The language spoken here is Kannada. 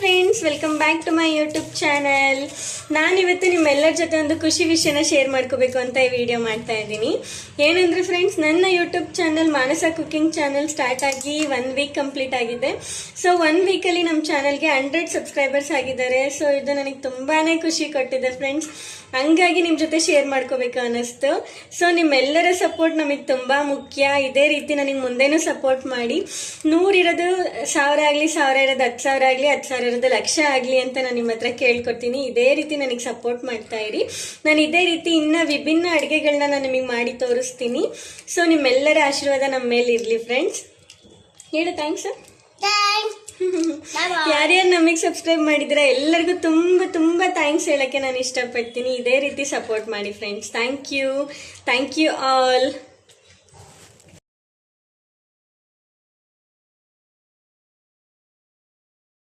Friends, welcome back to my YouTube channel. ನಾನಿವತ್ತು ನಿಮ್ಮೆಲ್ಲರ ಜೊತೆ ಒಂದು ಖುಷಿ ವಿಷಯನ ಶೇರ್ ಮಾಡ್ಕೋಬೇಕು ಅಂತ ಈ ವಿಡಿಯೋ ಮಾಡ್ತಾ ಇದ್ದೀನಿ. ಏನಂದ್ರೆ ಫ್ರೆಂಡ್ಸ್, ನನ್ನ ಯೂಟ್ಯೂಬ್ ಚಾನಲ್ ಮಾನಸ ಕುಕಿಂಗ್ ಚಾನಲ್ ಸ್ಟಾರ್ಟ್ ಆಗಿ 1 ವೀಕ್ ಕಂಪ್ಲೀಟ್ ಆಗಿದೆ. ಸೊ 1 ವೀಕಲ್ಲಿ ನಮ್ಮ ಚಾನಲ್ಗೆ 100 ಸಬ್ಸ್ಕ್ರೈಬರ್ಸ್ ಆಗಿದ್ದಾರೆ. ಸೊ ಇದು ನನಗೆ ತುಂಬಾನೇ ಖುಷಿ ಕೊಟ್ಟಿದೆ ಫ್ರೆಂಡ್ಸ್. ಹಂಗಾಗಿ ನಿಮ್ಮ ಜೊತೆ ಶೇರ್ ಮಾಡ್ಕೋಬೇಕು ಅನ್ನಿಸ್ತು. ಸೊ ನಿಮ್ಮೆಲ್ಲರ ಸಪೋರ್ಟ್ ನಮಗೆ ತುಂಬಾ ಮುಖ್ಯ. ಇದೇ ರೀತಿ ನನಗೆ ಮುಂದೆನೂ ಸಪೋರ್ಟ್ ಮಾಡಿ. 100 ಇರೋದು 1000 ಆಗಲಿ, 1000 ಇರೋದು 10,000 ಆಗಲಿ, 10,000 ಇರೋದು 1,00,000 ಆಗಲಿ ಅಂತ ನಾನು ನಿಮ್ಮ ಹತ್ರ ಕೇಳ್ಕೊತೀನಿ. ಇದೇ ರೀತಿ ನನಗೆ ಸಪೋರ್ಟ್ ಮಾಡ್ತಾ ಇರಿ. ನಾನು ಇದೇ ರೀತಿ ಇನ್ನ ವಿಭಿನ್ನ ಅಡುಗೆಗಳನ್ನ ನಾನು ನಿಮಗೆ ಮಾಡಿ ತೋರಿಸ್ತೀನಿ. ಸೊ ನಿಮ್ಮೆಲ್ಲರ ಆಶೀರ್ವಾದ ನಮ್ಮ ಮೇಲೆ ಇರಲಿ ಫ್ರೆಂಡ್ಸ್. ಹೇಳು ಥ್ಯಾಂಕ್ಸ್. ಯಾರ್ಯಾರು ನಮಗೆ ಸಬ್ಸ್ಕ್ರೈಬ್ ಮಾಡಿದ್ರೆ ಎಲ್ಲರಿಗೂ ತುಂಬ ತುಂಬ ಥ್ಯಾಂಕ್ಸ್ ಹೇಳಕ್ಕೆ ನಾನು ಇಷ್ಟಪಡ್ತೀನಿ. ಇದೇ ರೀತಿ ಸಪೋರ್ಟ್ ಮಾಡಿ ಫ್ರೆಂಡ್ಸ್. Thank you all.